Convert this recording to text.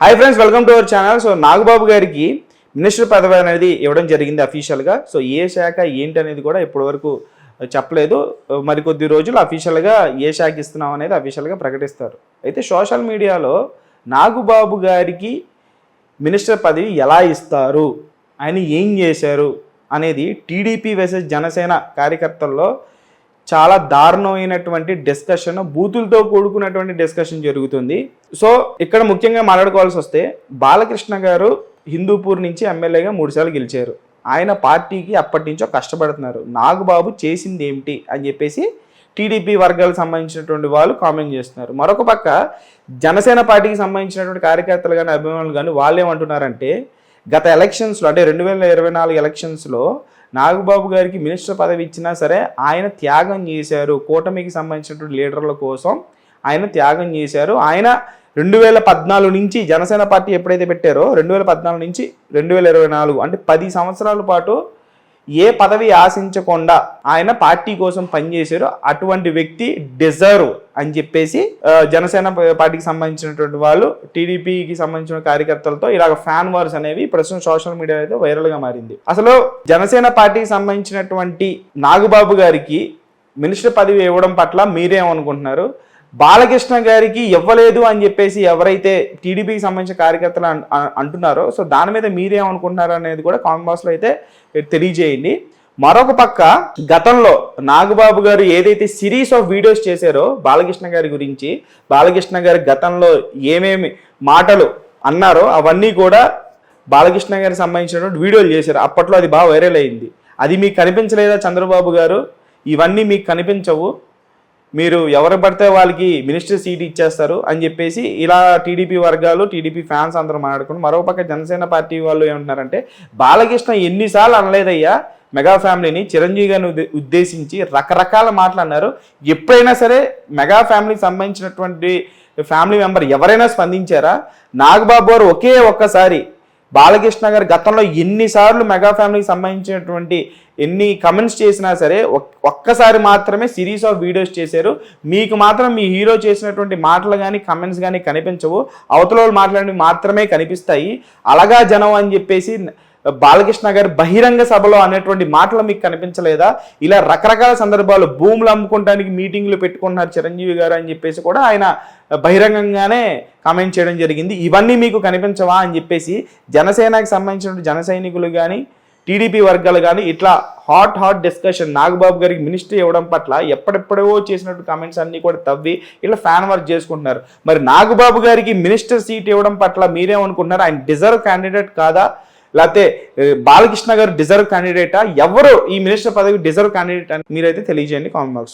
Hi friends, welcome to our channel. So Nagababu గారికి minister పదవి అనేది ఇవ్వడం జరిగింది అఫీషియల్గా. సో ఏ శాఖ ఏంటి అనేది కూడా ఇప్పటివరకు చెప్పలేదు. మరికొద్ది రోజులు అఫీషియల్గా ఏ శాఖ ఇస్తున్నాం అనేది అఫీషియల్గా ప్రకటిస్తారు. అయితే సోషల్ మీడియాలో నాగబాబు గారికి మినిస్టర్ పదవి ఎలా ఇస్తారు, ఆయన ఏం చేశారు అనేది టీడీపీ వర్సెస్ జనసేన కార్యకర్తల్లో చాలా దారుణమైనటువంటి డిస్కషన్, బూతులతో కూడుకున్నటువంటి డిస్కషన్ జరుగుతుంది. సో ఇక్కడ ముఖ్యంగా మాట్లాడుకోవాల్సి వస్తే, బాలకృష్ణ గారు హిందూపూర్ నుంచి ఎమ్మెల్యేగా 3 సార్లు గెలిచారు. ఆయన పార్టీకి అప్పటి నుంచో కష్టపడుతున్నారు. నాగబాబు చేసింది ఏమిటి అని చెప్పేసి టీడీపీ వర్గాలకు సంబంధించినటువంటి వాళ్ళు కామెంట్ చేస్తున్నారు. మరొక పక్క జనసేన పార్టీకి సంబంధించినటువంటి కార్యకర్తలు కానీ అభిమానులు కానీ వాళ్ళు ఏమంటున్నారంటే, గత ఎలక్షన్స్లో అంటే 2024 ఎలక్షన్స్లో నాగబాబు గారికి మినిస్టర్ పదవి ఇచ్చినా సరే ఆయన త్యాగం చేశారు. కూటమికి సంబంధించినటువంటి లీడర్ల కోసం ఆయన త్యాగం చేశారు. ఆయన 2014 నుంచి జనసేన పార్టీ ఎప్పుడైతే పెట్టారో 2014 నుంచి 2024 అంటే 10 సంవత్సరాల పాటు ఏ పదవి ఆశించకుండా ఆయన పార్టీ కోసం పనిచేశారు. అటువంటి వ్యక్తి డిజర్వ్ అని చెప్పేసి జనసేన పార్టీకి సంబంధించినటువంటి వాళ్ళు టీడీపీకి సంబంధించిన కార్యకర్తలతో ఇలాగ ఫ్యాన్ వార్స్ అనేవి ప్రస్తుతం సోషల్ మీడియా అయితే వైరల్ గా మారింది. అసలు జనసేన పార్టీకి సంబంధించినటువంటి నాగబాబు గారికి మినిస్టర్ పదవి ఇవ్వడం పట్ల మీరేమనుకుంటున్నారు? బాలకృష్ణ గారికి ఇవ్వలేదు అని చెప్పేసి ఎవరైతే టీడీపీకి సంబంధించిన కార్యకర్తలు అంటున్నారో, సో దాని మీద మీరేమనుకుంటున్నారు అనేది కూడా కామెంట్ బాక్స్లో అయితే తెలియజేయండి. మరొక పక్క గతంలో నాగబాబు గారు ఏదైతే సిరీస్ ఆఫ్ వీడియోస్ చేశారో బాలకృష్ణ గారి గురించి, బాలకృష్ణ గారి గతంలో ఏమేమి మాటలు అన్నారో అవన్నీ కూడా బాలకృష్ణ గారికి సంబంధించినటువంటి వీడియోలు చేశారు. అప్పట్లో అది బాగా వైరల్ అయింది. అది మీకు కనిపించలేదా చంద్రబాబు గారు? ఇవన్నీ మీకు కనిపించవు, మీరు ఎవరు పడితే వాళ్ళకి మినిస్టర్ సీట్ ఇచ్చేస్తారు అని చెప్పేసి ఇలా టీడీపీ వర్గాలు, టీడీపీ ఫ్యాన్స్ అందరూ మాట్లాడుకుని, మరొక పక్క జనసేన పార్టీ వాళ్ళు ఏమంటున్నారంటే, బాలకృష్ణ ఎన్నిసార్లు అనలేదయ్యా మెగా ఫ్యామిలీని, చిరంజీవి గారిని ఉద్దేశించి రకరకాల మాట్లాడినారు. ఎప్పుడైనా సరే మెగా ఫ్యామిలీకి సంబంధించినటువంటి ఫ్యామిలీ మెంబర్ ఎవరైనా స్పందించారా? నాగబాబు గారు ఒక్కసారి బాలకృష్ణ గారు గతంలో ఎన్నిసార్లు మెగా ఫ్యామిలీకి సంబంధించినటువంటి ఎన్ని కమెంట్స్ చేసినా సరే ఒక్కసారి మాత్రమే సిరీస్ ఆఫ్ వీడియోస్ చేశారు. మీకు మాత్రం మీ హీరో చేసినటువంటి మాటలు కానీ కమెంట్స్ కానీ కనిపించవు, అవతల వాళ్ళు మాట్లాడినవి మాత్రమే కనిపిస్తాయి. అలాగా జనం అని చెప్పేసి బాలకృష్ణ గారు బహిరంగ సభలో అనేటువంటి మాటలు మీకు కనిపించలేదా? ఇలా రకరకాల సందర్భాలు భూములు అమ్ముకోవడానికి మీటింగ్లు పెట్టుకున్నారు చిరంజీవి గారు అని చెప్పేసి కూడా ఆయన బహిరంగంగానే కామెంట్ చేయడం జరిగింది. ఇవన్నీ మీకు కనిపించవా అని చెప్పేసి జనసేనకి సంబంధించిన జన సైనికులు కానీ టీడీపీ వర్గాలు కానీ ఇట్లా హాట్ డిస్కషన్ నాగబాబు గారికి మినిస్ట్రీ ఇవ్వడం పట్ల ఎప్పుడెప్పుడో చేసినట్టు కామెంట్స్ అన్నీ కూడా తవ్వి ఇలా ఫ్యాన్ వర్క్ చేసుకుంటున్నారు. మరి నాగబాబు గారికి మినిస్టర్ సీట్ ఇవ్వడం పట్ల మీరేమనుకుంటున్నారు? ఆయన డిజర్వ్ క్యాండిడేట్ కాదా, లేకపోతే బాలకృష్ణ గారు డిజర్వ్ క్యాండిడేటా? ఎవరు ఈ మినిస్టర్ పదవి డిజర్వ్ క్యాండిడేట్ అని మీరైతే తెలియజేయండి కామెంట్ బాక్స్.